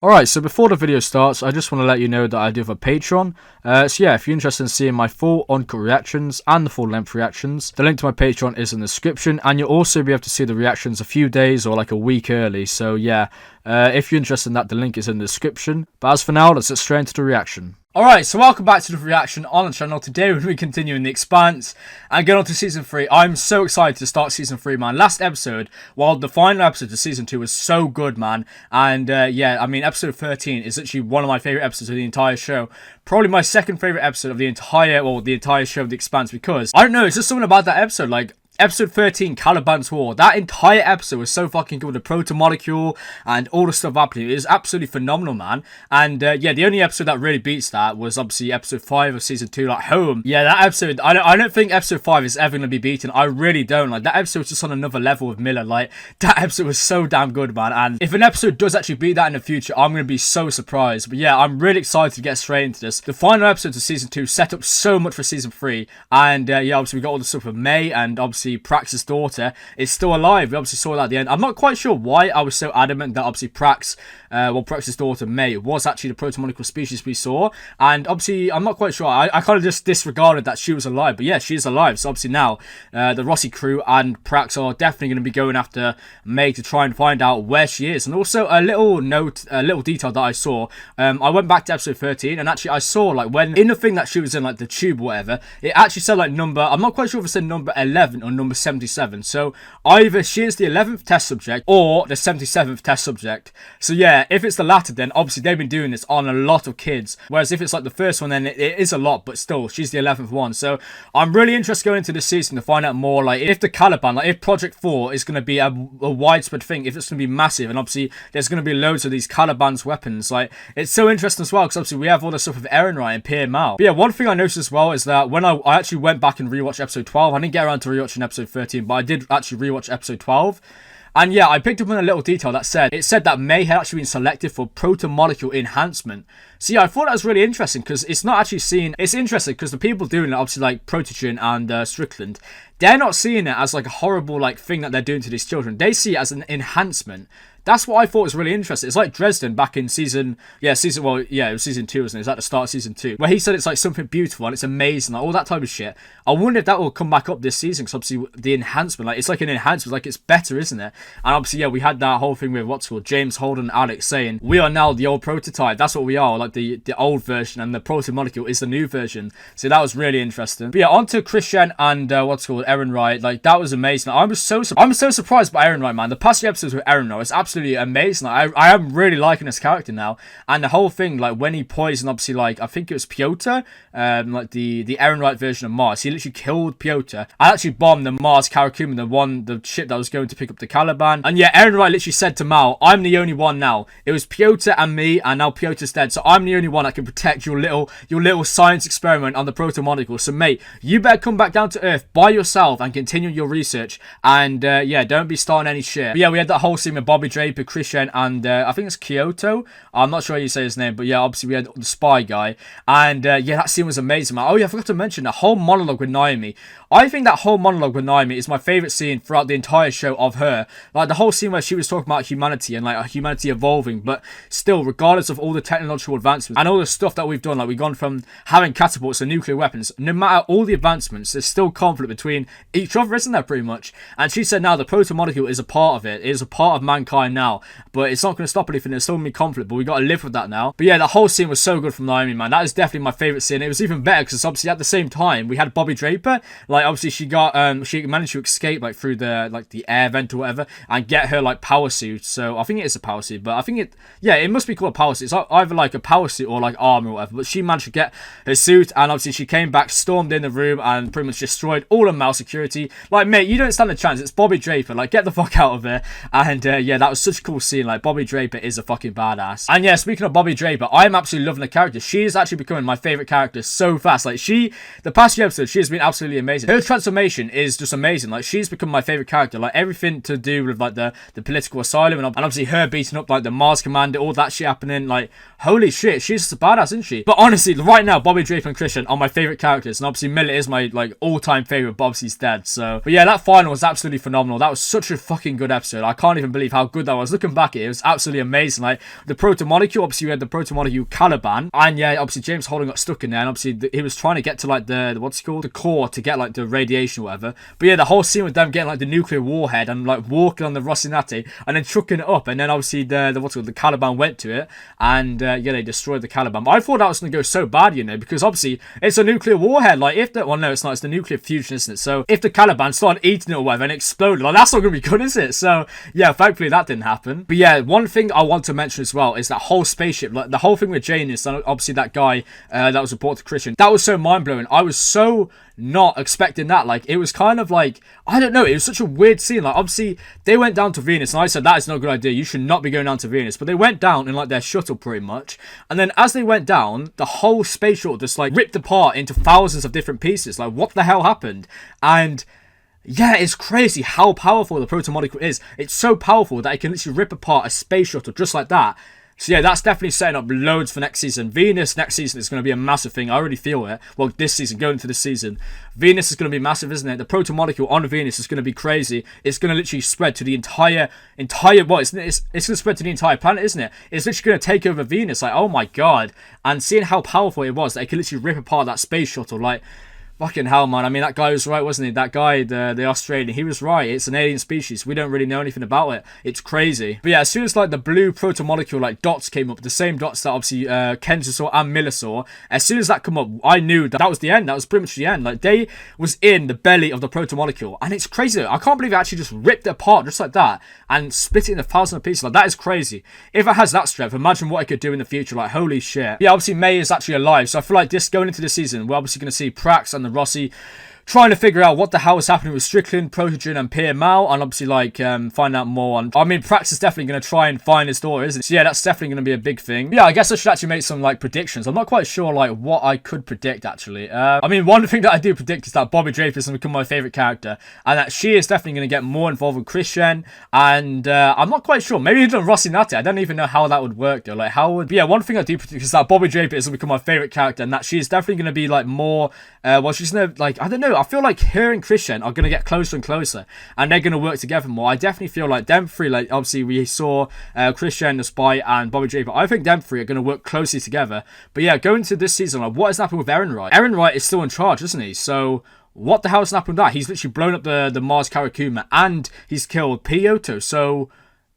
Alright, so before the video starts, I just want to let you know that I do have a Patreon. So yeah, if you're interested in seeing my full uncut reactions and the full length reactions, the link to my Patreon is in the description, and you'll also be able to see the reactions a few days or like a week early. So yeah, if you're interested in that, the link is in the description. But as for now, let's get straight into the reaction. Alright, so welcome back to the reaction on the channel. Today we're continuing The Expanse and get on to Season 3. I'm so excited to start Season 3, man. Last episode, well, the final episode of Season 2 was so good, man. And yeah, I mean, episode 13 is actually one of my favourite episodes of the entire show. Probably my second favourite episode of the entire show of The Expanse, because, I don't know, it's just something about that episode, like, Episode 13, Caliban's War. That entire episode was so fucking good with the proto-molecule and all the stuff happening. It was absolutely phenomenal, man. And yeah, the only episode that really beats that was obviously episode 5 of season 2, like Home. Yeah, that episode, I don't think episode 5 is ever going to be beaten. I really don't. Like, that episode was just on another level with Miller. Like, that episode was so damn good, man. And if an episode does actually beat that in the future, I'm going to be so surprised. But yeah, I'm really excited to get straight into this. The final episodes of season 2 set up so much for season 3. And yeah, obviously we got all the stuff with May, and obviously Prax's daughter is still alive. We obviously saw that at the end. I'm not quite sure why I was so adamant that obviously Prax's daughter May was actually the proto-molecule species we saw, and obviously I'm not quite sure. I kind of just disregarded that she was alive, but yeah, she is alive. So obviously now the Rossi crew and Prax are definitely going to be going after May to try and find out where she is. And also a little note, a little detail that I saw, I went back to episode 13 and actually I saw, like, when in the thing that she was in, like the tube or whatever, it actually said like number, I'm not quite sure if it said number 11 or number 77. So either she is the 11th test subject or the 77th test subject. So yeah, if it's the latter, then obviously they've been doing this on a lot of kids, whereas if it's like the first one, then it is a lot, but still she's the 11th one. So I'm really interested going into this season to find out more, like if the Caliban, like if Project 4 is going to be a widespread thing, if it's going to be massive, and obviously there's going to be loads of these Caliban's weapons. Like, it's so interesting as well, because obviously we have all the stuff with Ehrenreich and Pierre Mal. But yeah, one thing I noticed as well is that when I actually went back and rewatched episode 12, I didn't get around to rewatching episode 13, but I did actually rewatch episode 12. And yeah, I picked up on a little detail that said that May had actually been selected for proto-molecule enhancement. So yeah, I thought that was really interesting, because it's not actually seen. It's interesting because the people doing it, obviously like Protogen and Strickland, they're not seeing it as like a horrible like thing that they're doing to these children. They see it as an enhancement. That's what I thought was really interesting. It's like Dresden back in it was season 2, wasn't it? It was at the start of season 2, where he said it's like something beautiful and it's amazing, like all that type of shit. I wonder if that will come back up this season, because obviously the enhancement, like it's like an enhancement, like it's better, isn't it? And obviously, yeah, we had that whole thing with what's called James Holden and Alex saying, we are now the old prototype. That's what we are, like the old version, and the proto-molecule is the new version. So that was really interesting. But yeah, on to Chrisjen and Ehrenreich. Like, that was amazing. I'm so surprised by Ehrenreich, man. The past few episodes with Ehrenreich is absolutely amazing. Like, I am really liking this character now, and the whole thing, like when he poisoned, obviously, like I think it was Piotr, like the Ehrenreich version of Mars. He literally killed Piotr. I actually bombed the Mars Karakuman, the ship that was going to pick up the Caliban. And yeah, Ehrenreich literally said to Mal, "I'm the only one now. It was Piotr and me, and now Piotr's dead. So I'm the only one that can protect your little science experiment on the proto-molecule. So mate, you better come back down to Earth by yourself and continue your research. And yeah, don't be starting any shit." But yeah, we had that whole scene with Bobbie Draper, Chrisjen, and I think it's Kyoto. I'm not sure how you say his name, but yeah, obviously we had the spy guy, and yeah, that scene was amazing, man. Oh yeah, I forgot to mention the whole monologue with Naomi. I think that whole monologue with Naomi is my favourite scene throughout the entire show of her. Like, the whole scene where she was talking about humanity and like humanity evolving, but still, regardless of all the technological advancements and all the stuff that we've done, like we've gone from having catapults to nuclear weapons, no matter all the advancements, there's still conflict between each other, isn't there, pretty much? And she said now the proto-molecule is a part of it. It is a part of mankind now, but it's not going to stop anything. There's still going to be conflict, but we got to live with that now. But yeah, the whole scene was so good from Naomi, man. That is definitely my favourite scene. It was even better because obviously at the same time we had Bobbie Draper. Like, obviously she managed to escape like through the air vent or whatever and get her like power suit. So I think it is a power suit, but I think it must be called a power suit. It's either like a power suit or like armor or whatever. But she managed to get her suit, and obviously she came back, stormed in the room, and pretty much destroyed all of Mal security. Like, mate, you don't stand a chance. It's Bobbie Draper. Like, get the fuck out of there. And yeah, that was such a cool scene. Like, Bobbie Draper is a fucking badass. And yeah, speaking of Bobbie Draper, I'm absolutely loving the character. She is actually becoming my favourite character so fast. Like, the past few episodes, she has been absolutely amazing. her transformation is just amazing. Like, she's become my favorite character. Like, everything to do with like the political asylum, and obviously her beating up like the Mars commander, all that shit happening. Like, holy shit, she's just a badass, isn't she? But honestly, right now, Bobbie Draper and Chrisjen are my favorite characters, and obviously Millet is my like all-time favorite. But obviously he's dead. So, but yeah, that final was absolutely phenomenal. That was such a fucking good episode. I can't even believe how good that was. Looking back at it, it was absolutely amazing. Like, the proto-molecule, obviously we had the proto-molecule Caliban, and yeah, obviously James Holden got stuck in there, and obviously he was trying to get to like the what's it called, the core, to get like the radiation or whatever. But yeah, the whole scene with them getting like the nuclear warhead and like walking on the Rocinante and then chucking it up, and then obviously the what's it called, the Caliban went to it, and yeah, they destroyed the Caliban. But I thought that was going to go so bad, you know, because obviously it's a nuclear warhead. Like, if the, well, no, it's not, it's the nuclear fusion, isn't it? So if the Caliban started eating it or whatever and exploded, like, that's not going to be good, is it? So yeah, thankfully that didn't happen. But yeah, one thing I want to mention as well is that whole spaceship, like the whole thing with Janus, and obviously that guy that was reported to Chrisjen, that was so mind-blowing. I was so not expecting that. Like, it was kind of like, I don't know, it was such a weird scene. Like, obviously they went down to Venus, and I said that is not a good idea, you should not be going down to Venus. But they went down in like their shuttle pretty much, and then as they went down, the whole space shuttle just like ripped apart into thousands of different pieces. Like, what the hell happened? And yeah, it's crazy how powerful the proto-molecule is. It's so powerful that it can literally rip apart a space shuttle just like that. So yeah, that's definitely setting up loads for next season. Venus next season is going to be a massive thing. I already feel it. Well, this season, going into this season, Venus is going to be massive, isn't it? The proto-molecule on Venus is going to be crazy. It's going to literally spread to the entire, well, it's going to spread to the entire planet, isn't it? It's literally going to take over Venus. Like, oh my god. And seeing how powerful it was, that it could literally rip apart that space shuttle, like, fucking hell, man. I mean, that guy was right, wasn't he? That guy, the Australian, he was right. It's an alien species. We don't really know anything about it. It's crazy. But yeah, as soon as like the blue proto-molecule like dots came up, the same dots that obviously Kenza saw and Miller saw, as soon as that come up, I knew that was the end. That was pretty much the end. Like, they was in the belly of the proto-molecule. And it's crazy though. I can't believe it actually just ripped it apart just like that and split it into thousands of pieces. Like, that is crazy. If it has that strength, imagine what it could do in the future. Like, holy shit. Yeah, obviously May is actually alive. So I feel like this going into the season, we're obviously going to see Prax and the Rossi trying to figure out what the hell is happening with Strickland, Protogen, and Pierre Mal, and obviously like find out more. And I mean, Prax is definitely going to try and find his daughter, isn't it? So yeah, that's definitely going to be a big thing. But yeah, I guess I should actually make some like predictions. I'm not quite sure like what I could predict actually. I mean, one thing that I do predict is that Bobbie Draper is going to become my favorite character, and that she is definitely going to get more involved with Chrisjen. And I'm not quite sure. Maybe even Rocinante. I don't even know how that would work though. Like, how would? But yeah, one thing I do predict is that Bobbie Draper is going to become my favorite character, and that she is definitely going to be like more. Well, she's gonna like, I don't know. I feel like her and Chrisjen are gonna get closer and closer, and they're gonna work together more. I definitely feel like them three, like obviously we saw Chrisjen, the spy, and Bobbie Draper. I think them three are gonna work closely together. But yeah, going to this season, like, what has happened with Aaron Wright? Aaron Wright is still in charge, isn't he? So what the hell has happened with that? He's literally blown up the Mars Karakuma, and he's killed Piotr. So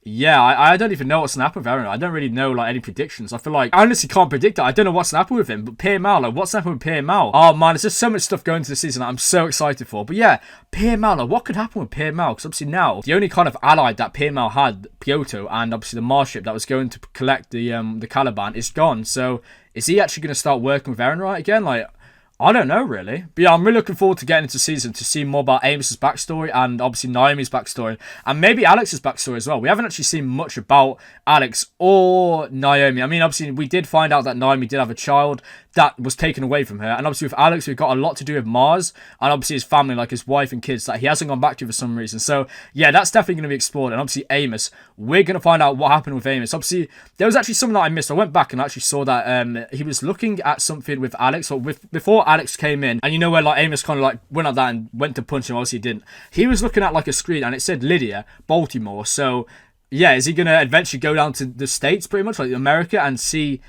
yeah, I don't even know what's gonna happen with Aaron. I don't really know like any predictions. I feel like I honestly can't predict it. I don't know what's gonna happen with him. But Pierre Mal, like, what's happened with Pierre Mal? Oh man, there's just so much stuff going to the season that I'm so excited for. But yeah, Pierre Mal, like, what could happen with Pierre Mal? Because obviously now the only kind of ally that Pierre Mal had, Piotr, and obviously the Mars ship that was going to collect the Caliban, is gone. So is he actually gonna start working with Aaron Wright again? Like, I don't know, really. But yeah, I'm really looking forward to getting into season to see more about Amos's backstory and obviously Naomi's backstory and maybe Alex's backstory as well. We haven't actually seen much about Alex or Naomi. I mean, obviously, we did find out that Naomi did have a child that was taken away from her. And obviously with Alex, we've got a lot to do with Mars and obviously his family, like his wife and kids that he hasn't gone back to for some reason. So yeah, that's definitely going to be explored. And obviously Amos, we're going to find out what happened with Amos. Obviously, there was actually something that I missed. I went back and actually saw that he was looking at something with Alex, or before Alex came in. And you know where like Amos kind of like went at that and went to punch him, obviously he didn't. He was looking at like a screen and it said Lydia, Baltimore. So yeah, is he going to eventually go down to the States pretty much, like America, and see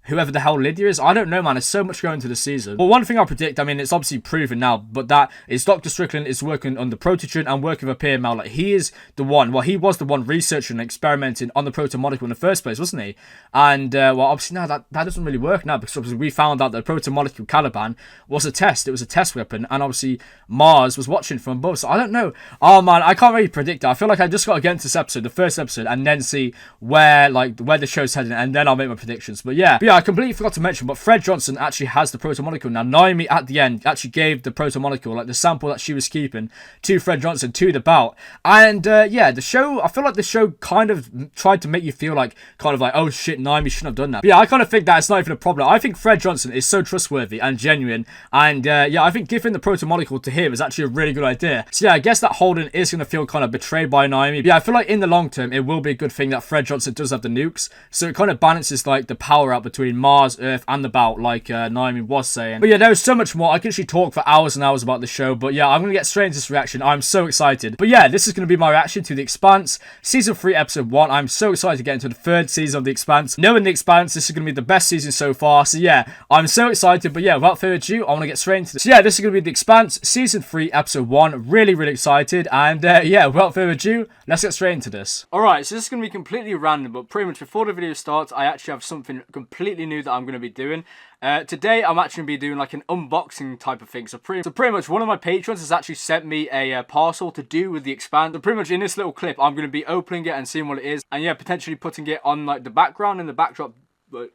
whoever the hell Lydia is? I don't know, man. There's so much going to the season. Well, one thing I predict, I mean, it's obviously proven now, but that is Dr. Strickland is working on the Protogen and working with Pierre Mal. Like, he is the one, well, he was the one researching and experimenting on the proto-molecule in the first place, wasn't he? And, well, obviously now that doesn't really work now, because obviously we found out that the proto-molecule Caliban was a test. It was a test weapon, and obviously Mars was watching from above. So I don't know. Oh, man, I can't really predict it. I feel like I just got to get into this episode, the first episode, and then see where the show's heading, and then I'll make my predictions. But yeah, I completely forgot to mention, but Fred Johnson actually has the proto molecule. Now, Naomi at the end actually gave the proto molecule, like the sample that she was keeping, to Fred Johnson, to the bout. And yeah, the show, I feel like the show kind of tried to make you feel like, kind of like, oh shit, Naomi shouldn't have done that. But yeah, I kind of think that it's not even a problem. I think Fred Johnson is so trustworthy and genuine. And yeah, I think giving the proto molecule to him is actually a really good idea. So yeah, I guess that Holden is going to feel kind of betrayed by Naomi. But yeah, I feel like in the long term, it will be a good thing that Fred Johnson does have the nukes. So it kind of balances like the power out between Mars, Earth, and the bout, like Naomi was saying. But yeah, there was so much more. I can actually talk for hours and hours about the show. But yeah, I'm going to get straight into this reaction. I'm so excited. But yeah, this is going to be my reaction to The Expanse, Season 3, Episode 1. I'm so excited to get into the 3rd season of The Expanse. Knowing The Expanse, this is going to be the best season so far. So yeah, I'm so excited. But yeah, without further ado, I want to get straight into this. So yeah, this is going to be The Expanse, Season 3, Episode 1. Really, really excited. And yeah, without further ado, let's get straight into this. Alright, so this is going to be completely random, but pretty much before the video starts, I actually have something completely new that I'm going to be doing. Today, I'm actually going to be doing like an unboxing type of thing. So pretty much one of my patrons has actually sent me a parcel to do with The Expanse. So pretty much in this little clip, I'm going to be opening it and seeing what it is. And yeah, potentially putting it on like the background and the backdrop. But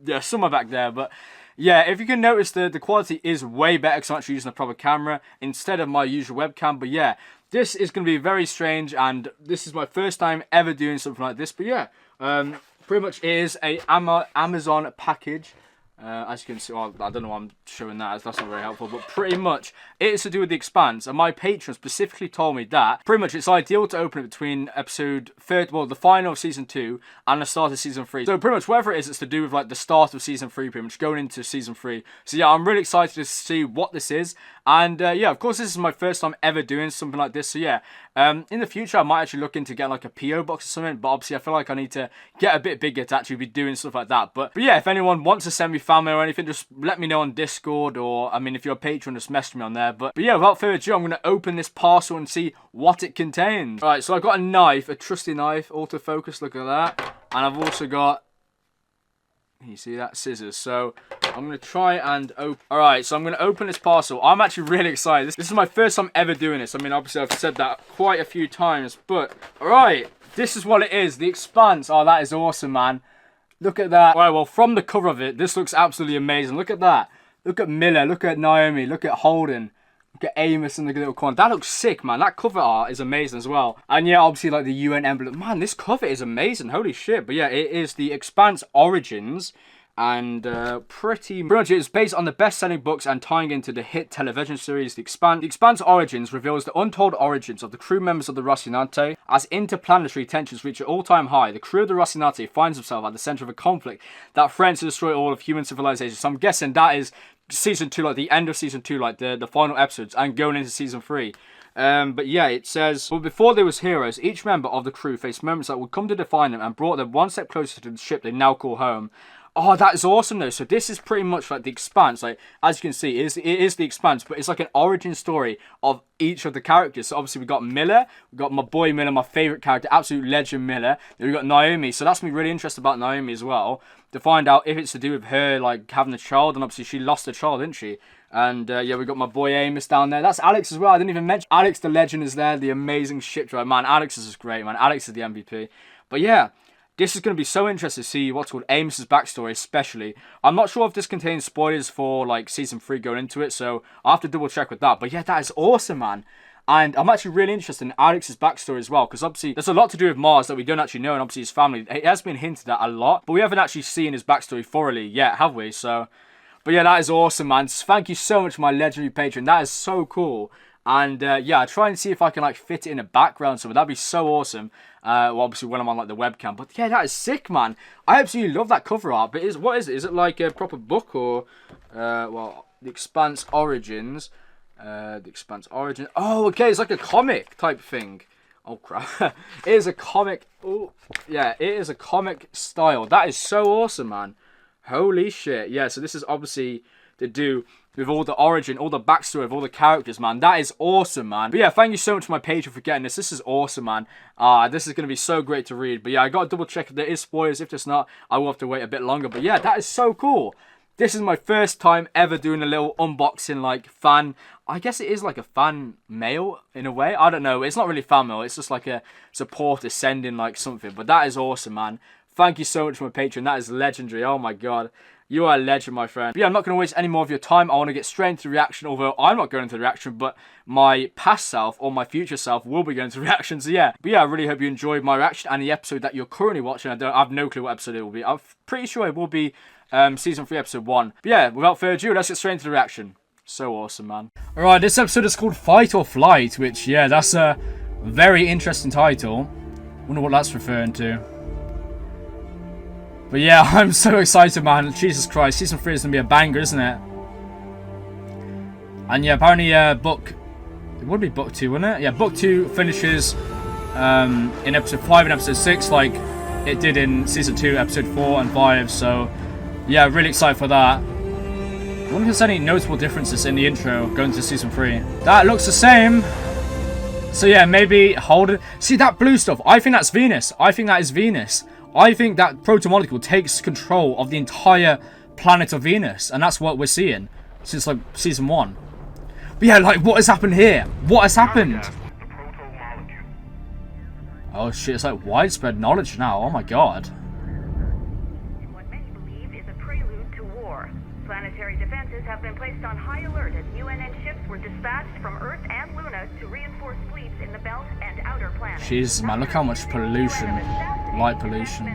yeah, somewhere back there. But yeah, if you can notice, the quality is way better because I'm actually using a proper camera instead of my usual webcam. But yeah, this is going to be very strange. And this is my first time ever doing something like this. But yeah, pretty much it is a Amazon package. As you can see, well, I don't know why I'm showing that, as that's not very helpful, but pretty much it is to do with The Expanse, and my patron specifically told me that pretty much it's ideal to open it between episode 3, well, the final of season 2 and the start of season 3. So pretty much whatever it is, it's to do with like the start of season 3, pretty much going into season 3. So yeah, I'm really excited to see what this is, and yeah, of course this is my first time ever doing something like this. So yeah, in the future I might actually look into getting like a PO box or something, but obviously I feel like I need to get a bit bigger to actually be doing stuff like that. But yeah, if anyone wants to send me fan mail or anything, just let me know on Discord, or I mean if you're a patron, just message me on there. But yeah, without further ado, I'm going to open this parcel and see what it contains. Alright, so I've got a knife, a trusty knife, autofocus, look at that. And I've also got, you see that, scissors. So I'm going to try and open. Alright, so I'm going to open this parcel. I'm actually really excited. This is my first time ever doing this. I mean, obviously I've said that quite a few times, but alright, this is what it is. The Expanse. Oh, that is awesome, man. Look at that. Alright, well, from the cover of it, this looks absolutely amazing. Look at that. Look at Miller. Look at Naomi. Look at Holden. Look at Amos in the little corner. That looks sick, man. That cover art is amazing as well. And yeah, obviously, like the UN emblem. Man, this cover is amazing. Holy shit. But yeah, it is The Expanse Origins. And pretty much it's based on the best-selling books and tying into the hit television series The Expanse. The Expanse Origins reveals the untold origins of the crew members of the Rocinante. As interplanetary tensions reach an all-time high, the crew of the Rocinante finds themselves at the center of a conflict that threatens to destroy all of human civilization. So I'm guessing that is season 2, like the end of season 2, like the final episodes, and going into season 3. But yeah, it says, but before they was heroes, each member of the crew faced moments that would come to define them and brought them one step closer to the ship they now call home. Oh, that is awesome though. So this is pretty much like The Expanse. Like, as you can see, it is The Expanse, but it's like an origin story of each of the characters. So obviously we got Miller, we got my boy Miller, my favourite character, absolute legend Miller. Then we got Naomi. So that's me really interested about Naomi as well, to find out if it's to do with her like having a child, and obviously she lost a child, didn't she? And yeah, we got my boy Amos down there. That's Alex as well. I didn't even mention Alex the legend is there, the amazing ship driver. Man, Alex is just great, man. Alex is the MVP. But yeah, this is going to be so interesting to see what's called Amos's backstory, especially. I'm not sure if this contains spoilers for like season 3 going into it, so I'll have to double check with that. But yeah, that is awesome, man. And I'm actually really interested in Alex's backstory as well, because obviously there's a lot to do with Mars that we don't actually know, and obviously his family. It has been hinted at a lot, but we haven't actually seen his backstory thoroughly yet, have we? So, but yeah, that is awesome, man. Thank you so much, my legendary patron. That is so cool. And yeah, I'll try and see if I can like fit it in a background somewhere. That'd be so awesome. Well, obviously when I'm on like the webcam. But yeah, that is sick, man. I absolutely love that cover art. But what is it? Is it like a proper book, or well, The Expanse Origins? The Expanse Origins. Oh, okay, it's like a comic type thing. Oh crap! It is a comic. Oh yeah, it is a comic style. That is so awesome, man. Holy shit! Yeah, so this is obviously to do with all the origin, all the backstory of all the characters, man. That is awesome, man. But yeah, thank you so much to my patron for getting this. This is awesome, man. This is going to be so great to read. But yeah, I got to double check if there is spoilers. If there's not, I will have to wait a bit longer. But yeah, that is so cool. This is my first time ever doing a little unboxing, like, fan. I guess it is like a fan mail, in a way. I don't know. It's not really fan mail. It's just like a supporter sending, like, something. But that is awesome, man. Thank you so much for my Patreon. That is legendary. Oh my god. You are a legend, my friend. But yeah, I'm not going to waste any more of your time. I want to get straight into the reaction, although I'm not going into the reaction, but my past self or my future self will be going to the reaction. So yeah. But yeah, I really hope you enjoyed my reaction and the episode that you're currently watching. I have no clue what episode it will be. I'm pretty sure it will be Season 3, Episode 1. But yeah, without further ado, let's get straight into the reaction. So awesome, man. Alright, this episode is called Fight or Flight, which, yeah, that's a very interesting title. Wonder what that's referring to. But yeah, I'm so excited, man. Jesus Christ, Season 3 is going to be a banger, isn't it? And yeah, apparently it would be Book 2, wouldn't it? Yeah, Book 2 finishes in Episode 5 and Episode 6, like it did in Season 2, Episode 4 and 5. So yeah, really excited for that. I wonder if there's any notable differences in the intro going to Season 3. That looks the same. So yeah, maybe hold it. See that blue stuff? I think that's Venus. I think that is Venus. I think that protomolecule takes control of the entire planet of Venus. And that's what we're seeing since like Season 1. But yeah, like what has happened here? What has happened? Oh shit, it's like widespread knowledge now. Oh my god. What many believe is a prelude to war. Planetary defenses have been placed on high alert as UNN ships were dispatched from Earth and Luna to reinforce fleets in the belt and outer planets. Jesus, man, look how much pollution. Light pollution.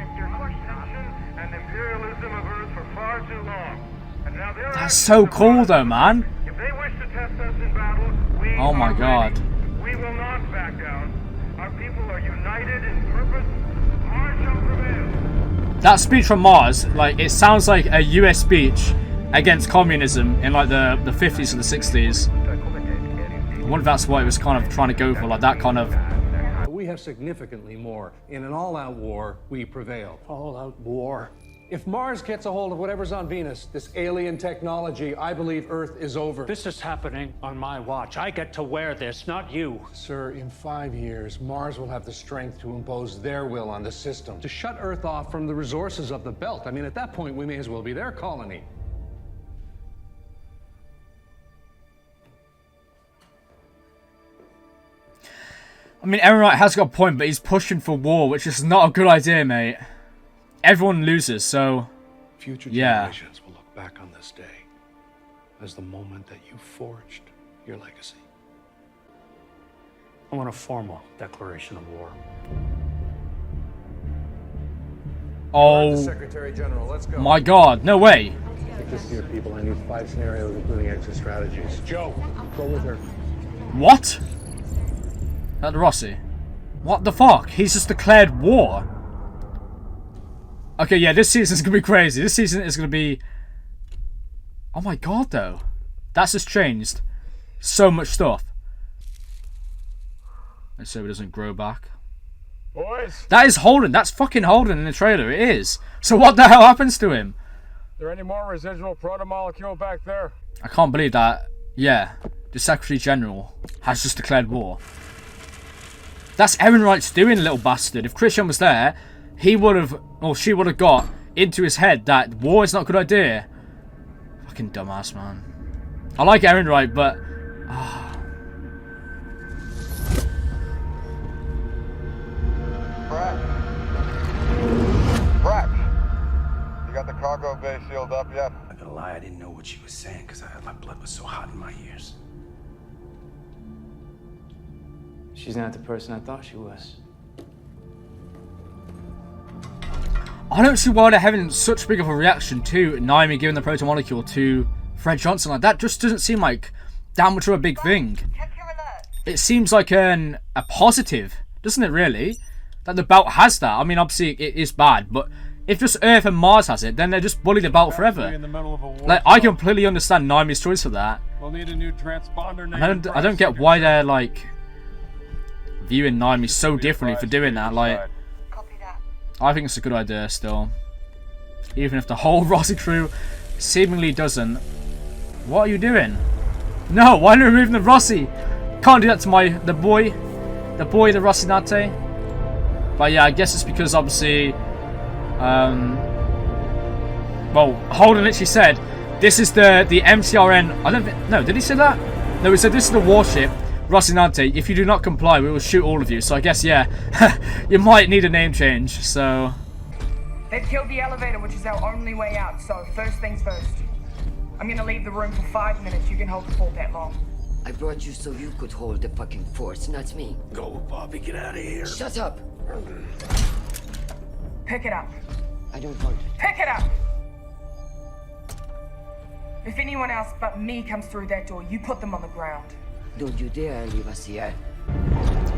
That's so cool though, man. Oh my god. We will not back down. Our people are united in purpose. Mars shall prevail. That speech from Mars, like, it sounds like a US speech against communism in like the 50s or the 60s. I wonder if that's what it was kind of trying to go for, like that kind of. We have significantly more. In an all-out war, we prevail. All-out war? If Mars gets a hold of whatever's on Venus, this alien technology, I believe Earth is over. This is happening on my watch. I get to wear this, not you. Sir, in 5 years, Mars will have the strength to impose their will on the system, to shut Earth off from the resources of the belt. I mean, at that point, we may as well be their colony. I mean, Aaron Wright has got a point, but he's pushing for war, which is not a good idea, mate. Everyone loses, so Future yeah. generations will look back on this day as the moment that you forged your legacy. I want a formal declaration of war. Oh Secretary General, let's go. my god, no way. Take this to your people. I need 5 scenarios, including exit strategies. Joe, go with her. What? At Rossi. What the fuck? He's just declared war. Okay, yeah, this season's gonna be crazy. This season is gonna be... Oh my god, though. That's just changed so much stuff. Let's hope it doesn't grow back. Boys, That is Holden. That's fucking Holden in the trailer. It is. So what the hell happens to him? there any more residual protomolecule back there? I can't believe that. Yeah, the Secretary General has just declared war. That's Aaron Wright's doing, little bastard. If Chrisjen was there, he would have, or she would have got into his head that war is not a good idea. Fucking dumbass, man. I like Aaron Wright, but... Brack, you got the cargo bay sealed up yet? I'm not gonna lie, I didn't know what she was saying because my blood was so hot in my ears. She's not the person I thought she was. I don't see why they're having such big of a reaction to Naomi giving the protomolecule to Fred Johnson. Like, that just doesn't seem like that much of a big thing. It seems like a positive, doesn't it really? That the belt has that. I mean, obviously it is bad, but if just Earth and Mars has it, then they're just bully the belt forever. In the middle of a war Like, I completely understand Naomi's choice for that. We'll need a new transponder. And I don't get why they're like viewing Naomi so differently for doing that. Like, I think it's a good idea still, even if the whole Rossi crew seemingly doesn't. What are you doing? No, why are you removing the Rossi? Can't do that to the boy, the Rossinate. But yeah, I guess it's because obviously, well, Holden literally said this is the MCRN. I don't think, no, did he say that? No, he said this is the warship Rocinante. If you do not comply, we will shoot all of you. So I guess, yeah, you might need a name change. So They've killed the elevator, which is our only way out, so first things first. I'm gonna leave the room for 5 minutes. You can hold the fort that long. I brought you so you could hold the fucking force, not me. Go, Bobbie, get out of here. Shut up! Pick it up. I don't want it. Pick it up! If anyone else but me comes through that door, you put them on the ground. Don't you dare leave us here.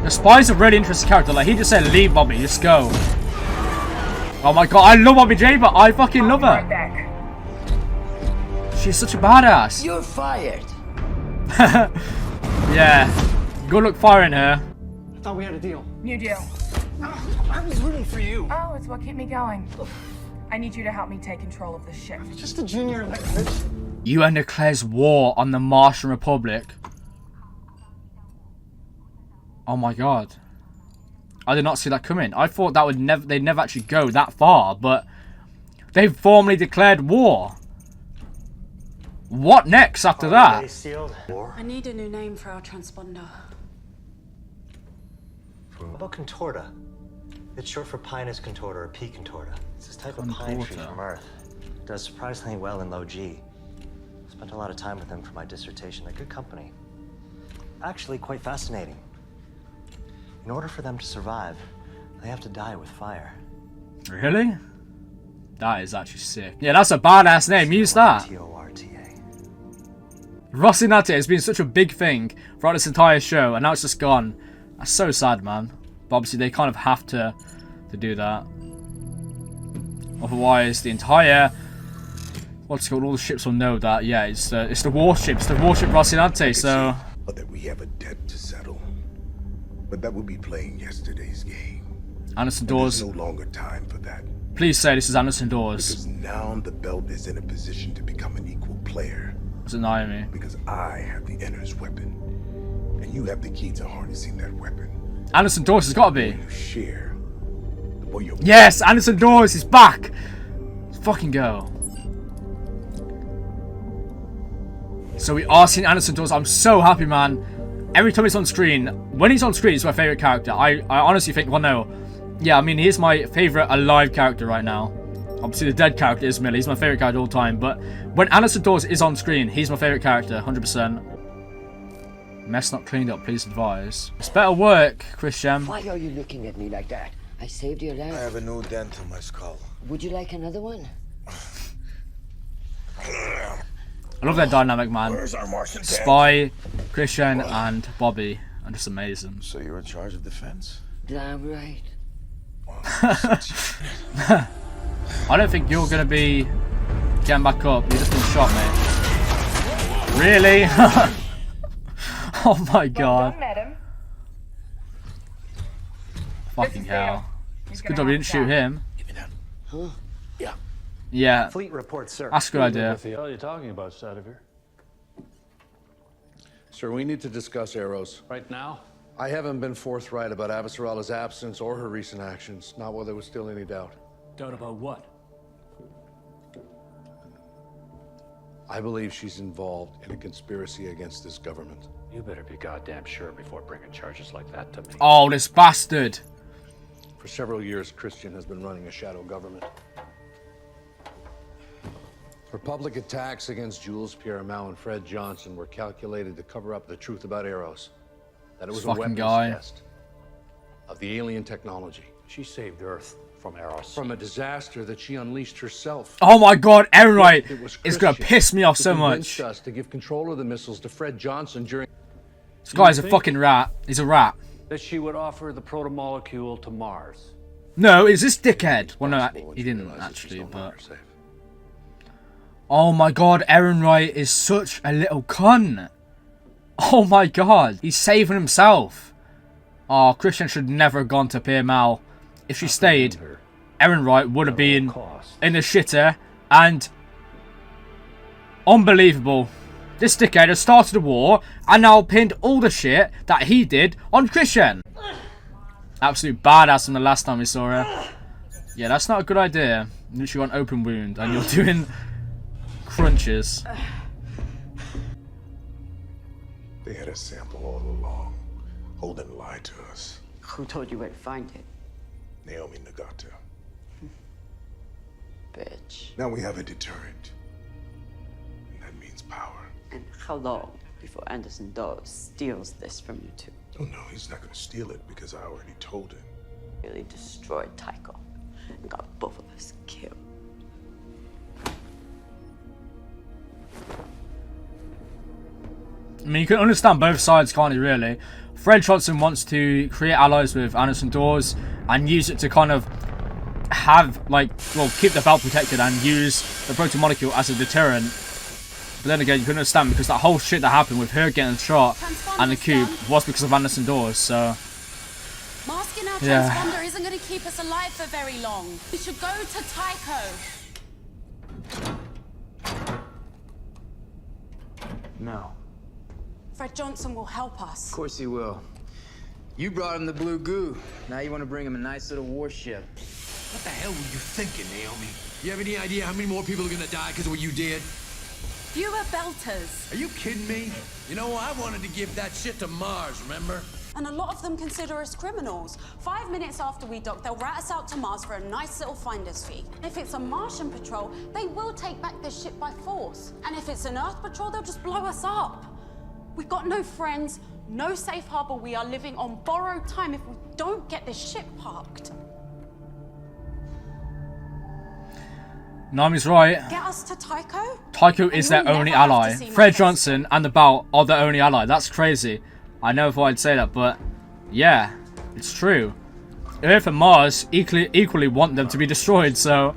The spy's a really interesting character. Like, he just said, leave Bobbie, just go. Oh my god, I love Bobbie Draper. I fucking love her. Right back. She's such a badass. You're fired. Yeah. Good luck firing her. I thought we had a deal. New deal. I was rooting for you. Oh, it's what kept me going. I need you to help me take control of the ship. Just a junior electrician. UN declares war on the Martian Republic. Oh my god. I did not see that coming. I thought that would they'd never actually go that far, but they've formally declared war. What next after that? I need a new name for our transponder. How about contorta? It's short for Pinus contorta or P contorta. It's this type of pine tree from Earth. It does surprisingly well in low G. Spent a lot of time with them for my dissertation. They're good company. Actually, quite fascinating. In order for them to survive, they have to die with fire. Really? That is actually sick. Yeah, that's a badass name. Use that. Rocinante has been such a big thing throughout this entire show, and now it's just gone. That's so sad, man. But obviously, they kind of have to do that. Otherwise, the entire what's it called? All the ships will know that. Yeah, it's the warship. It's the warship Rocinante. So. Or that we have a debt to settle, but that would be playing yesterday's game. Anderson Doors. There's no longer time for that. Please say this is Anderson Doors. Because now the belt is in a position to become an equal player. It's denying me. Because I have the Enter's weapon, and you have the key to harnessing that weapon. Anderson Doors has got to be. You share. Yes, Anderson Doors is back. Let's fucking go. So we are seeing Anderson Doors. I'm so happy, man. Every time he's on screen, when he's on screen, he's my favorite character. I honestly think, well, no. Yeah, I mean, he's my favorite alive character right now. Obviously, the dead character is Millie. He's my favorite character all time. But when Anderson Doors is on screen, he's my favorite character, 100%. Mess not cleaned up, please advise. It's better work, Chrisjen. Why are you looking at me like that? I saved your life. I have a new dent in my skull. Would you like another one? I love their dynamic, man. Where's our Martian Spy, Chrisjen, and Bobbie are just amazing. So you're in charge of defense? Damn right. I don't think you're gonna be getting back up. You're just been shot, mate. Really? Oh my god. Fucking hell. It's good that we didn't shoot him. Huh? Yeah. Yeah. Fleet report, sir. That's a good idea. What the hell are you talking about, Sadovir? Sir, we need to discuss Eros. Right now? I haven't been forthright about Avasarala's absence or her recent actions, not while there was still any doubt. Doubt about what? I believe she's involved in a conspiracy against this government. You better be goddamn sure before bringing charges like that to me. Oh, this bastard. For several years, Chrisjen has been running a shadow government. Her public attacks against Jules Pierre Mao and Fred Johnson were calculated to cover up the truth about Eros. That it was a weapons test of the alien technology. She saved Earth from Eros. From a disaster that she unleashed herself. Oh my god, Aaron is gonna piss me off so much. Us to give control of the missiles to Fred Johnson during. This guy's a fucking rat. He's a rat. That she would offer the protomolecule to Mars. No, is this dickhead? Well, no, he didn't actually, but. Oh my god, Aaron Wright is such a little cunt. Oh my god, he's saving himself. Oh, Chrisjen should never have gone to Pierre Mao. If she stayed, Aaron Wright would have been in the shitter, and unbelievable. This dickhead has started a war and now pinned all the shit that he did on Chrisjen. Absolute badass from the last time we saw her. Yeah, that's not a good idea. You got an open wound and you're doing crunches. They had a sample all along. Holden lied to us. Who told you where to find it? Naomi Nagata. bitch. Now we have a deterrent. And that means power. And how long before Anderson Dawes steals this from you two? Oh no, he's not gonna steal it because I already told him. Really destroyed Tycho and got both of us killed. I mean, you can understand both sides, can't you, really? Fred Johnson wants to create allies with Anderson Dawes and use it to kind of have, like, well, keep the belt protected and use the proton molecule as a deterrent. But then again, you can understand because that whole shit that happened with her getting shot and the cube was because of Anderson Dawes, so... Masking our yeah. transponder isn't going to keep us alive for very long. We should go to Tycho. No. Fred Johnson will help us. Of course he will. You brought him the blue goo. Now you want to bring him a nice little warship. What the hell were you thinking, Naomi? You have any idea how many more people are gonna die because of what you did? Fewer belters. Are you kidding me? You know, I wanted to give that shit to Mars, remember? And a lot of them consider us criminals. 5 minutes after we dock, they'll rat us out to Mars for a nice little finder's fee. If it's a Martian patrol, they will take back this ship by force. And if it's an Earth patrol, they'll just blow us up. We've got no friends, no safe harbor. We are living on borrowed time if we don't get this ship parked. Nami's right. Get us to Tycho? Tycho is their only ally. Fred Johnson and the Belt are their only ally. That's crazy. I never thought I'd say that, but yeah, it's true. Earth and Mars equally want them to be destroyed, so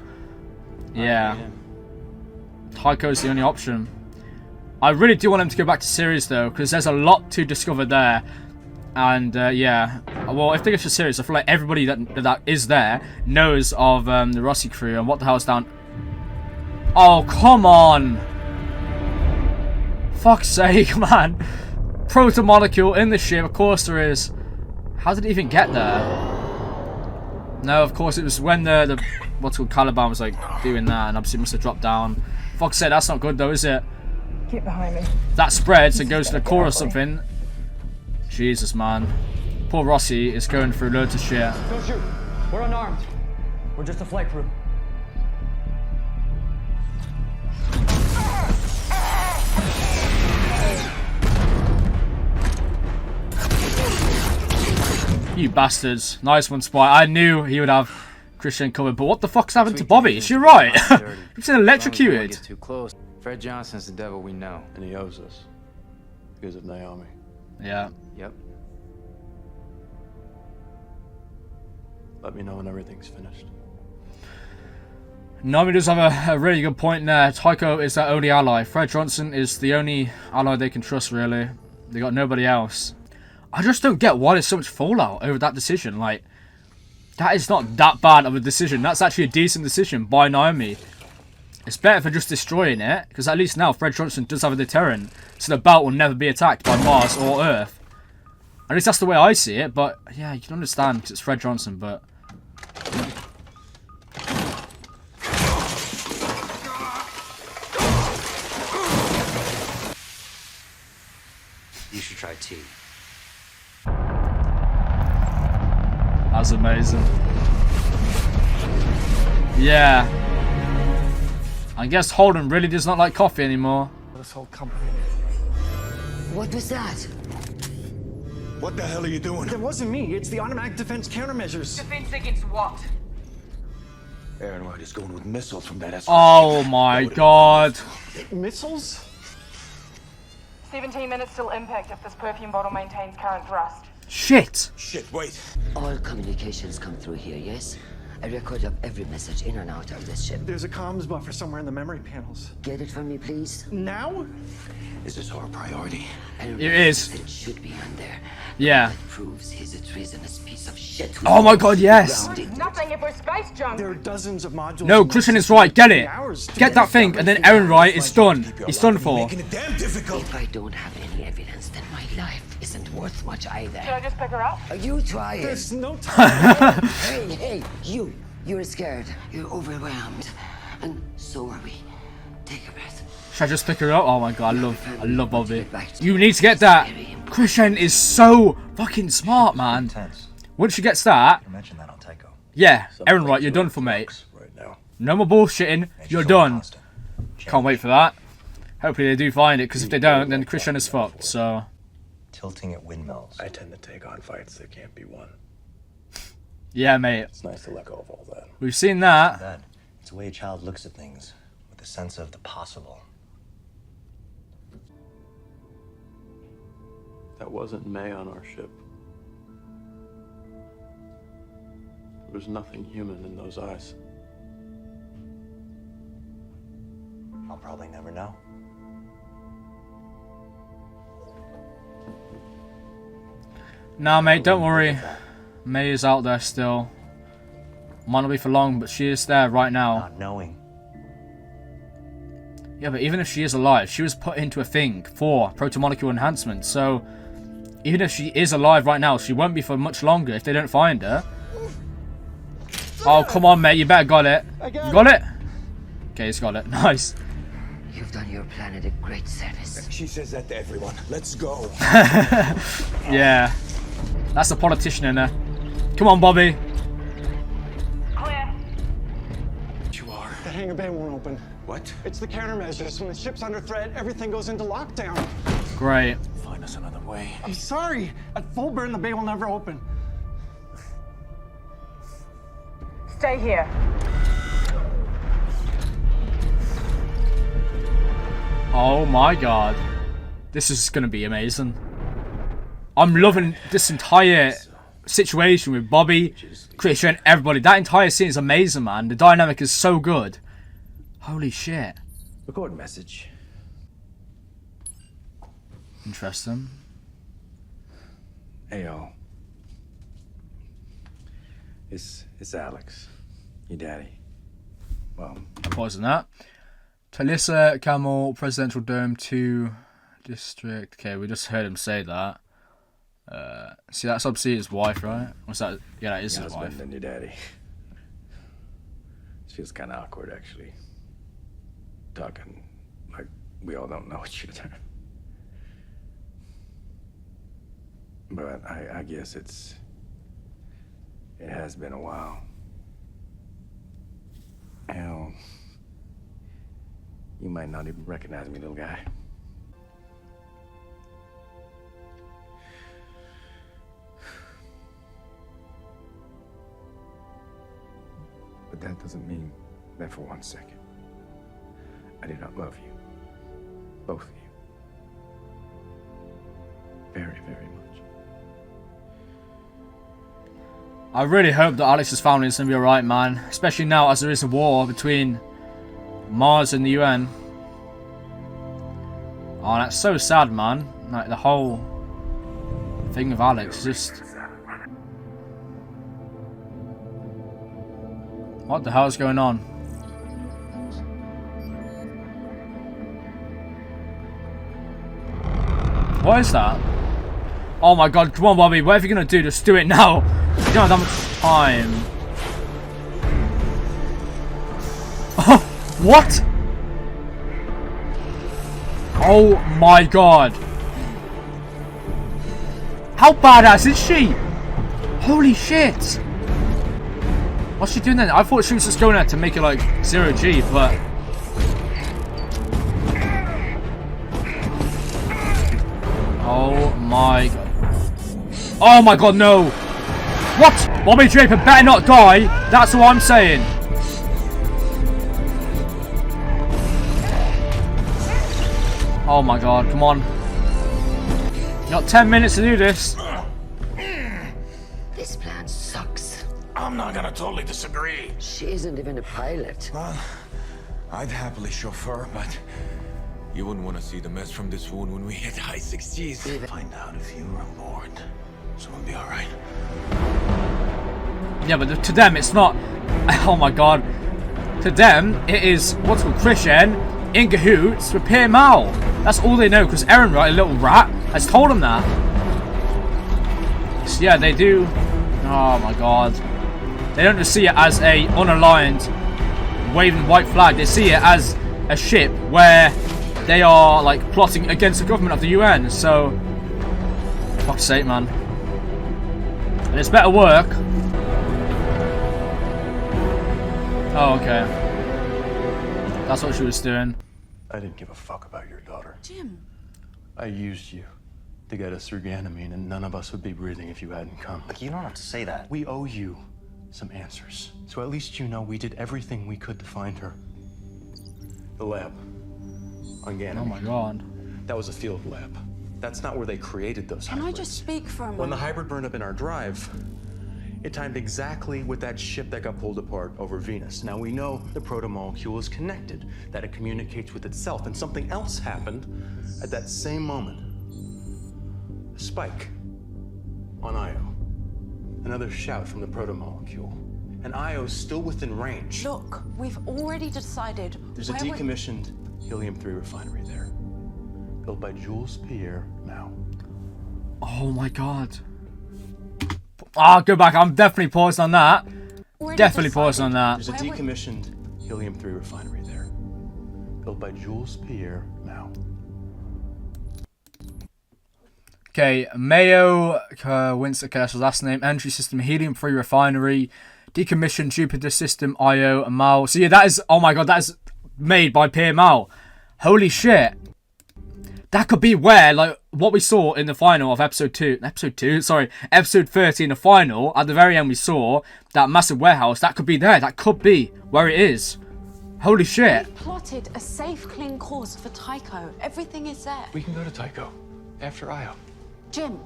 yeah. Tycho's the only option. I really do want them to go back to Sirius though, because there's a lot to discover there. And yeah, well, if they go to Sirius, I feel like everybody that is there knows of the Rossi crew and what the hell's down. Oh, come on! Fuck's sake, man! Proton molecule in the ship, of course there is. How did it even get there? No, of course it was when the what's called Caliban was like doing that, and obviously it must have dropped down. Fuck's sake, that's not good though, is it? Get behind me. That spreads and goes to the core or something. Jesus, man. Poor Rossi is going through loads of shit. Don't shoot. We're unarmed. We're just a flight crew. You bastards. Nice one, Spy. I knew he would have Chrisjen covered, but what the fuck's happened to Bobbie? Is she right? He's been electrocuted. Too close. Fred Johnson's the devil we know. And he owes us. Because of Naomi. Yeah. Yep. Let me know when everything's finished. Naomi does have a really good point there. Tycho is their only ally. Fred Johnson is the only ally they can trust, really. They got nobody else. I just don't get why there's so much fallout over that decision. Like, that is not that bad of a decision. That's actually a decent decision by Naomi. It's better for just destroying it, because at least now Fred Johnson does have a deterrent, so the belt will never be attacked by Mars or Earth. At least that's the way I see it, but yeah, you can understand because it's Fred Johnson, but... You should try tea. That's amazing. Yeah. I guess Holden really does not like coffee anymore. This whole company. What was that? What the hell are you doing? That wasn't me. It's the automatic defense countermeasures. Defense against what? Aaron White is going with missiles from that Esse. Oh my god. Missiles? 17 minutes till impact if this perfume bottle maintains current thrust. Shit. Shit, wait. All communications come through here, yes? A record of every message in and out of this ship. There's a comms buffer somewhere in the memory panels. Get it for me, please? Now? Is this our priority? It is. It should be on there. Yeah. That proves he's a treasonous piece of shit. Oh my god, yes. Nothing if we're space junk. There are dozens of modules. No, Chrisjen is right. Get it. Get that thing, and then Aaron right is done. He's done for. Making it damn difficult. If I don't have any evidence, then my life isn't worth much either. Should I just pick her up? You try it. There's no time. Hey, you. You're scared. You're overwhelmed. And so are we. Take a breath. Should I just pick her up? Oh my god, I love Bobbie. You need to get that. Chrisjen is so fucking smart, man. Once she gets that, yeah, Aaron Wright, you're done for, mate. No more bullshitting. You're done. Can't wait for that. Hopefully they do find it, because if they don't, then Chrisjen is fucked, so... Tilting at windmills. I tend to take on fights that can't be won. Yeah, mate. It's nice to let go of all that. We've seen that. It's the way a child looks at things, with a sense of the possible. That wasn't May on our ship. There was nothing human in those eyes. I'll probably never know. Nah, mate, don't worry. May is out there still. Might not be for long, but she is there right now. Not knowing. Yeah, but even if she is alive, she was put into a thing for protomolecule enhancement. So, even if she is alive right now, she won't be for much longer if they don't find her. Oh, come on, mate. You better got it. You got it? Okay, he's got it. Nice. You've done your planet a great service. She says that to everyone. Let's go. Yeah. That's a politician in there. Come on, Bobbie. Clear. You are. The hangar bay won't open. What? It's the countermeasures. When the ship's under threat, everything goes into lockdown. Great. Find us another way. I'm sorry. At full burn, the bay will never open. Stay here. Oh my god. This is gonna be amazing. I'm loving this entire situation with Bobbie, Chrisjen, everybody. That entire scene is amazing, man. The dynamic is so good. Holy shit. Record message. Interesting. Hey, yo. It's Alex. Your daddy. Well, Pausing that. Talissa, Camel, Presidential Dome 2 District. Okay, we just heard him say that. See, that's obviously his wife, right? What's that? Yeah, that is his wife. And your daddy. It feels kind of awkward, actually. Talking like we all don't know each other. But I guess it has been a while. Hell, you might not even recognize me, little guy. But that doesn't mean that for 1 second I do not love you. Both of you. Very, very much. I really hope that Alex's family is going to be alright, man. Especially now as there is a war between Mars and the UN. Oh, that's so sad, man. Like, the whole thing of Alex just... What the hell is going on? What is that? Oh my god, come on, Bobbie. Whatever you're going to do, just do it now. You don't have that much time. Oh, what? Oh my god. How badass is she? Holy shit. What's she doing then? I thought she was just going there to make it like 0G, but... Oh my god. Oh my god, no! What? Bobbie Draper better not die! That's what I'm saying! Oh my god, come on. You got 10 minutes to do this. This plan sucks. I'm not gonna totally disagree. She isn't even a pilot. Well, I'd happily chauffeur, but you wouldn't want to see the mess from this wound when we hit high 60s. Find out if you were on board. So we'll be alright. Yeah, but to them it's not... Oh my god. To them, it is what's called Chrisjen in cahoots with Pierre Mal. That's all they know, because Aaron, right, a little rat, has told them that. So yeah, they do... Oh my god. They don't just see it as a unaligned waving white flag. They see it as a ship where they are like plotting against the government of the UN. So, fuck's sake, man. And it's better work. Oh, okay. That's what she was doing. I didn't give a fuck about your daughter. Jim. I used you to get us through Ganymede, and none of us would be breathing if you hadn't come. Look, you don't have to say that. We owe you some answers. So at least you know we did everything we could to find her. The lab on Ganymede. Oh my god. That was a field lab. That's not where they created those Can hybrids. I just speak for a moment? When the hybrid burned up in our drive, it timed exactly with that ship that got pulled apart over Venus. Now we know the protomolecule is connected, that it communicates with itself, and something else happened at that same moment. A spike on Io. Another shout from the protomolecule. And Io's still within range. Look, we've already decided. There's a decommissioned helium-3 refinery there. Built by Jules Pierre Mao. Oh my god. Ah, go back. I'm definitely pausing on that. Definitely pausing on that. There's a decommissioned helium-3 refinery there. Built by Jules Pierre Mao. Okay, Mayo Winston, okay, that's his last name. Entry system, helium-3 refinery. Decommissioned Jupiter system, Io, and Mao. So yeah, that is, oh my god, that is made by Pierre Mao. Holy shit. That could be where, like, what we saw in the final of episode 30 in the final, at the very end we saw that massive warehouse. That could be there. That could be where it is. Holy shit. We've plotted a safe, clean course for Tycho. Everything is there. We can go to Tycho after Io. Jim,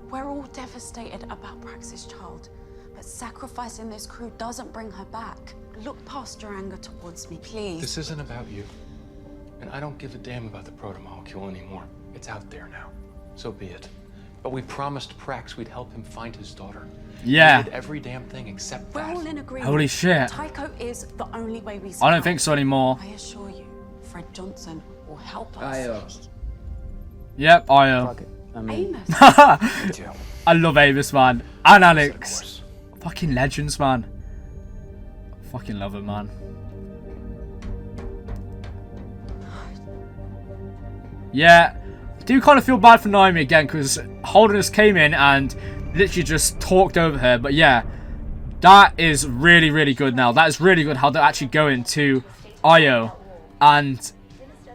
we're all devastated about Praxis' child, but sacrificing this crew doesn't bring her back. Look past your anger towards me, please. This isn't about you. And I don't give a damn about the protomolecule anymore. It's out there now. So be it. But we promised Prax we'd help him find his daughter. Yeah. We did every damn thing except that. We're all in agreement. Holy shit. Tycho is the only way we survive. I don't think so anymore. I assure you, Fred Johnson will help us. Io. Yep, Io. Amos. I love Amos, man. And Alex. Fucking legends, man. Fucking love it, man. Yeah, I do kind of feel bad for Naomi again, because Holderness came in and literally just talked over her. But yeah, that is really, really good now. That is really good how they're actually going to Io and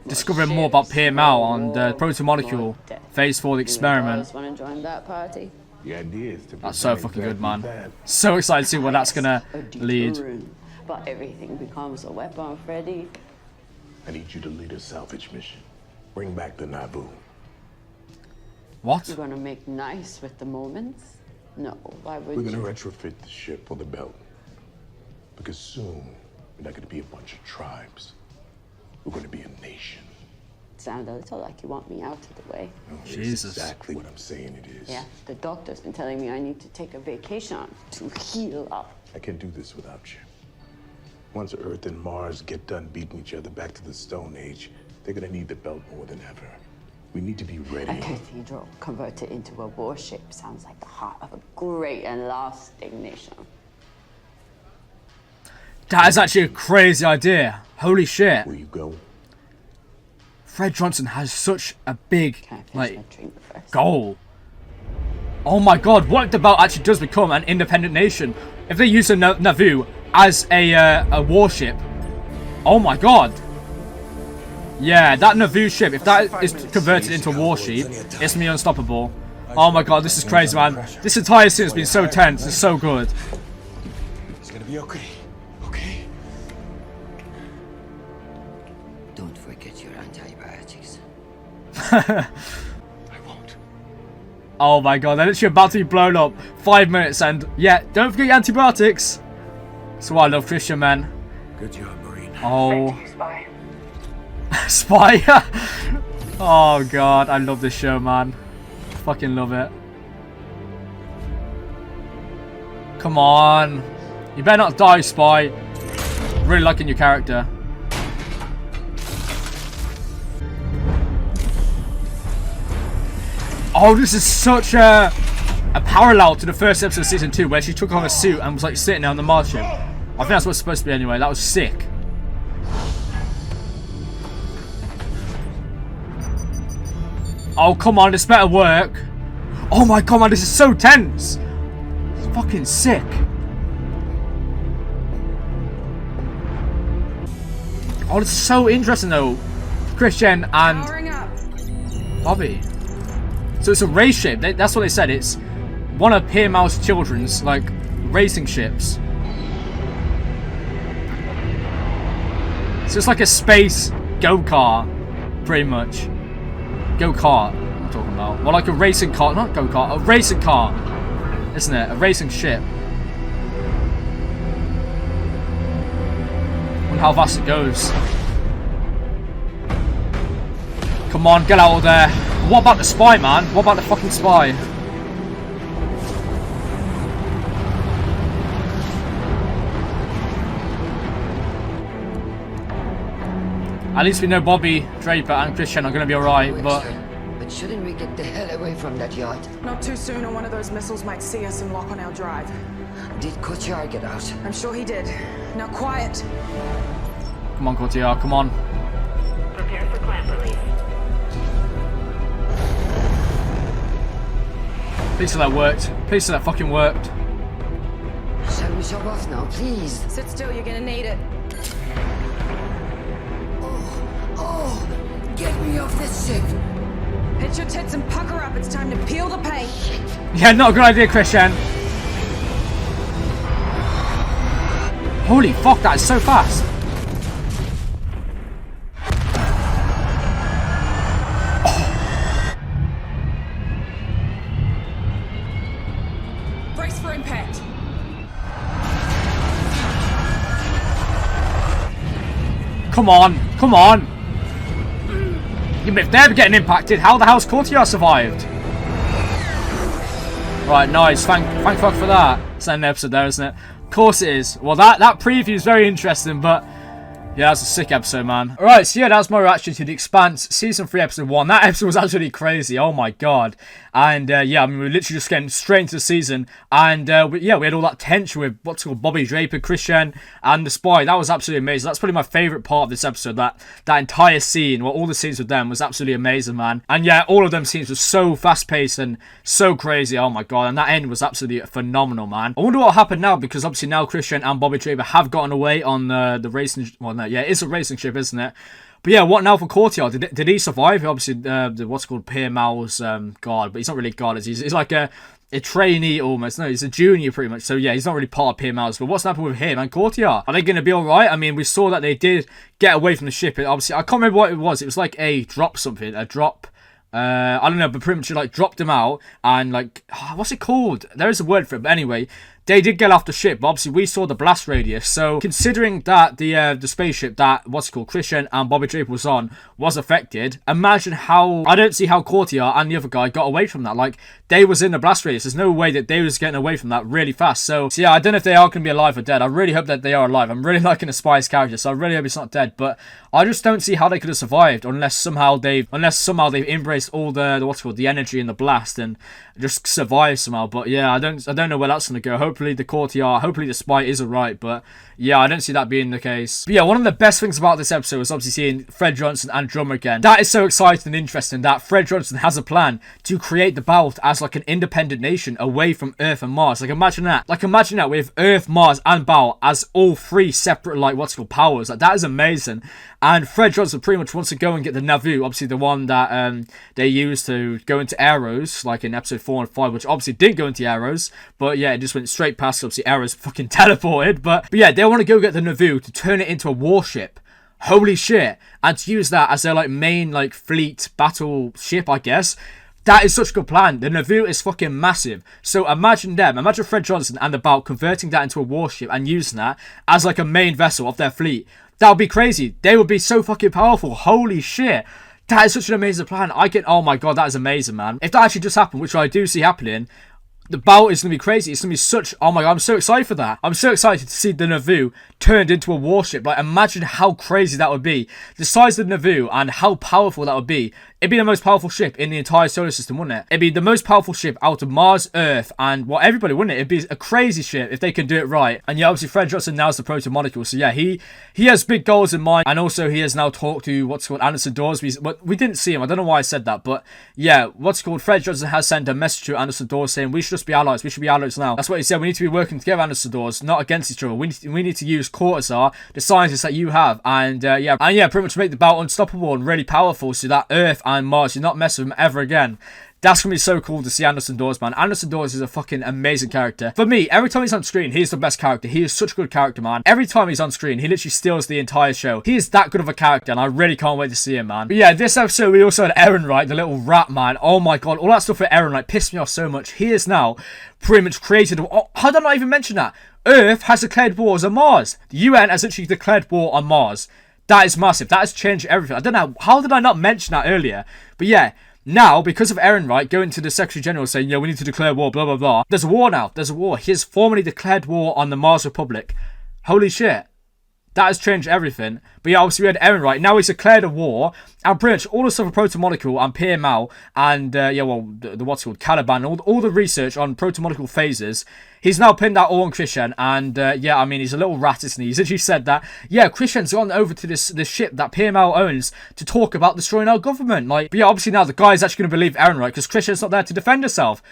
discovering more about Pierre Mao on the protomolecule phase 4 of the experiment. Want to join that party? The idea is to That's so fucking good, man. So excited to see where that's gonna lead. But everything becomes a weapon, Freddy. I need you to lead a salvage mission. Bring back the Nabu. What? You're gonna make nice with the moments? No, why would We're you? gonna retrofit the ship for the belt. Because soon, we're not gonna be a bunch of tribes. We're gonna be a nation. Sound a little like you want me out of the way. No, it's Jesus. exactly what I'm saying it is. Yeah, the doctor's been telling me I need to take a vacation to heal up. I can't do this without you. Once Earth and Mars get done beating each other back to the Stone Age, they're gonna need the belt more than ever. We need to be ready. A cathedral converted into a warship sounds like the heart of a great and lasting nation. That is actually a crazy idea. Holy shit. Where you go? Fred Johnson has such a big, like, goal. Oh my god, what if the belt actually does become an independent nation? If they use the Nauvoo as a warship. Oh my god. Yeah, that Nauvoo ship, if that is converted into a warship, it's gonna be unstoppable. Oh my god, this is crazy, man. This entire scene has been so tense. It's so good. It's gonna be okay. Okay? Don't forget your antibiotics. Oh my god, they're literally about to be blown up. 5 minutes and, yeah, don't forget your antibiotics. That's why I love Chrisjen, man. Good job, Marine. Oh. Spy. Oh god, I love this show, man. Fucking love it. Come on. You better not die, Spy. Really liking your character. Oh, this is such a parallel to the first episode of season 2 where she took off her suit and was like sitting there on the Mars ship. I think that's what it's supposed to be anyway. That was sick. Oh, come on, this better work. Oh my god, man, this is so tense. It's fucking sick. Oh, it's so interesting though. Chrisjen and Bobbie. So it's a race ship. That's what they said. It's one of Pierre Mal's children's like racing ships. So it's like a space go-kart, pretty much. Go-kart, I'm talking about. Well, like a racing car, not go-kart, a racing car, isn't it? A racing ship. Wonder how fast it goes. Come on, get out of there. What about the spy, man? What about the fucking spy? At least we know Bobbie Draper and Chrisjen are going to be alright, but shouldn't we get the hell away from that yacht? Not too soon, or one of those missiles might see us and lock on our drive. Did Cotyar get out? I'm sure he did. Now quiet. Come on, Cotyar, come on. Prepare for clamp release. Please say that worked. Please say that fucking worked. Shall we shove off now, please? Sit still, you're gonna need it. Oh, get me off this ship. Hit your tits and pucker up. It's time to peel the paint. Yeah, not a good idea, Chrisjen. Holy fuck, that is so fast. Brace for impact. Come on, come on. If they're getting impacted, how the hell's Cotyar survived? Right, nice. Thank fuck for that. It's an episode there, isn't it? Of course it is. Well, that preview is very interesting, but yeah, that's a sick episode, man. Alright, so yeah, that was my reaction to The Expanse Season 3, Episode 1. That episode was absolutely crazy. Oh my god. And yeah, I mean, we were literally just getting straight into the season. And we had all that tension with what's called Bobbie Draper, Chrisjen, and the spy. That was absolutely amazing. That's probably my favourite part of this episode. That entire scene, well, all the scenes with them was absolutely amazing, man. And yeah, all of them scenes were so fast-paced and so crazy. Oh my god. And that end was absolutely phenomenal, man. I wonder what will happen now, because obviously now Chrisjen and Bobbie Draper have gotten away on the racing... Well, no, yeah, it's a racing ship, isn't it? But yeah, what now for Cotyar? Did he survive? Obviously, the what's called Pierre Mal's guard, but he's not really a guard. He's like a trainee almost. No, he's a junior pretty much. So yeah, he's not really part of Pierre Mal's. But what's happened with him and Cotyar? Are they going to be alright? I mean, we saw that they did get away from the ship. Obviously, I can't remember what it was. It was like a drop something. A drop... I don't know, but pretty much like dropped them out and like... what's it called? There is a word for it, but anyway... They did get off the ship, but obviously we saw the blast radius. So considering that the spaceship that Chrisjen and Bobbie Draper was on was affected, imagine how I don't see how Cotyar and the other guy got away from that. Like they was in the blast radius. There's no way that they was getting away from that really fast. So yeah, I don't know if they are going to be alive or dead. I really hope that they are alive. I'm really liking the spy's character, so I really hope it's not dead. But I just don't see how they could have survived unless somehow they've embraced all the energy in the blast and just survived somehow. But yeah, I don't know where that's going to go. Hopefully the spy is alright, but yeah, I don't see that being the case. But yeah, one of the best things about this episode was obviously seeing Fred Johnson and Drum again. That is so exciting and interesting that Fred Johnson has a plan to create the belt as like an independent nation away from Earth and Mars. Like imagine that. Like imagine that with Earth, Mars and Belt as all three separate like powers. Like that is amazing. And Fred Johnson pretty much wants to go and get the Nauvoo, obviously the one that they used to go into Arrows, like in episode 4 and 5, which obviously didn't go into Arrows, but yeah, it just went straight past, obviously Arrows fucking teleported, but yeah, they want to go get the Nauvoo to turn it into a warship. Holy shit. And to use that as their like main like fleet battle ship, I guess. That is such a good plan. The Nauvoo is fucking massive. So imagine Fred Johnson and the Belt converting that into a warship and using that as like a main vessel of their fleet. That would be crazy. They would be so fucking powerful. Holy shit. That is such an amazing plan. Oh my god, that is amazing, man. If that actually just happened, which I do see happening, the Belt is going to be crazy. It's going to be such... Oh my god, I'm so excited for that. I'm so excited to see the Nauvoo turned into a warship. Like, imagine how crazy that would be. The size of the Nauvoo and how powerful that would be. It'd be the most powerful ship in the entire solar system, wouldn't it? It'd be the most powerful ship out of Mars, Earth, and, well, everybody, wouldn't it? It'd be a crazy ship if they can do it right. And yeah, obviously, Fred Johnson now is the proto-molecule. So yeah, he has big goals in mind. And also, he has now talked to what's called Anderson Dawes. We didn't see him. I don't know why I said that. But yeah, Fred Johnson has sent a message to Anderson Dawes saying we should just be allies. We should be allies now. That's what he said. We need to be working together, ambassadors, not against each other. We need to use Cotyar, the scientists that you have, and yeah, pretty much make the belt unstoppable and really powerful, so that Earth and Mars do not mess with them ever again. That's going to be so cool to see Anderson Dawes, man. Anderson Dawes is a fucking amazing character. For me, every time he's on screen, he's the best character. He is such a good character, man. Every time he's on screen, he literally steals the entire show. He is that good of a character, and I really can't wait to see him, man. But yeah, this episode, we also had Ehrenreich, the little rat, man. Oh my god, all that stuff with Ehrenreich pissed me off so much. He is now pretty much created... Oh, how did I not even mention that? Earth has declared wars on Mars. The UN has actually declared war on Mars. That is massive. That has changed everything. I don't know. How did I not mention that earlier? But yeah... Now, because of Ehrenreich going to the Secretary General saying, yeah, we need to declare war, blah, blah, blah. There's a war now. There's a war. He has formally declared war on the Mars Republic. Holy shit. That has changed everything. But yeah, obviously we had Ehrenreich. Now he's declared a war. And pretty much all the stuff of protomolecule and PML and, yeah, well, the what's called, Caliban, all the research on protomolecule phases. He's now pinned that all on Chrisjen. And, yeah, I mean, he's a little rat, isn't he? He's actually said that, yeah, Chrisjen's gone over to this ship that PML owns to talk about destroying our government. Like, but yeah, obviously now the guy's actually going to believe Ehrenreich because Chrisjen's not there to defend herself.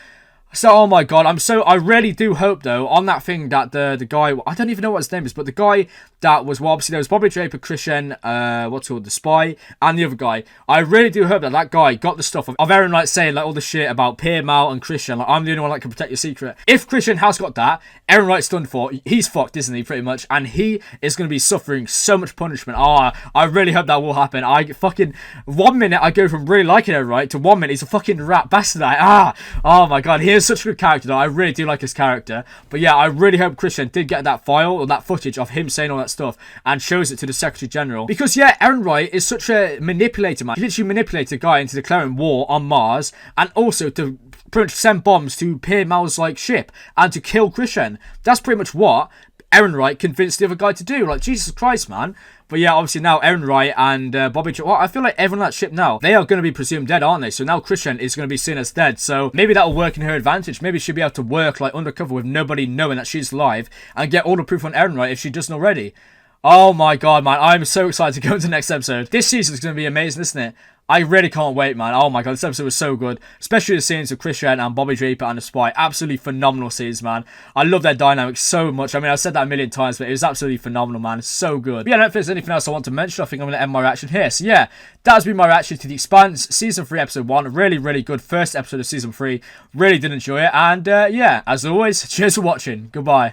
So, oh my god, I really do hope, though, on that thing that the guy, I don't even know what his name is, but the guy that was, well, obviously there was Bobbie Draper, Chrisjen, what's called, the spy, and the other guy. I really do hope that that guy got the stuff of Ehrenreich saying, like, all the shit about Mal and Chrisjen, like, I'm the only one that can protect your secret. If Chrisjen has got that, Ehrenreich's done for, he's fucked, isn't he, pretty much, and he is going to be suffering so much punishment. Oh, I really hope that will happen. I fucking, 1 minute I go from really liking Ehrenreich to 1 minute he's a fucking rat bastard. Oh my god, he is such a good character, though. I really do like his character. But yeah, I really hope Chrisjen did get that file or that footage of him saying all that stuff and shows it to the Secretary General. Because yeah, Ehrenreich is such a manipulator, man. He literally manipulated a guy into declaring war on Mars and also to pretty much send bombs to Mal's like ship and to kill Chrisjen. That's pretty much what Ehrenreich convinced the other guy to do. Like, Jesus Christ, man. But yeah, obviously now Ehrenreich and Bobbie Draper, well, I feel like everyone on that ship now, they are going to be presumed dead, aren't they? So now Chrisjen is going to be seen as dead. So maybe that'll work in her advantage. Maybe she'll be able to work like undercover with nobody knowing that she's alive and get all the proof on Ehrenreich if she doesn't already. Oh my god, man. I'm so excited to go into the next episode. This season is going to be amazing, isn't it? I really can't wait, man. Oh my god, this episode was so good. Especially the scenes of Chrisjen and Bobbie Draper and the spy. Absolutely phenomenal scenes, man. I love their dynamics so much. I mean, I've said that a million times, but it was absolutely phenomenal, man. It's so good. But yeah, I don't think there's anything else I want to mention. I think I'm going to end my reaction here. So yeah, that has been my reaction to The Expanse Season 3, Episode 1. Really, really good first episode of Season 3. Really did enjoy it. And yeah, as always, cheers for watching. Goodbye.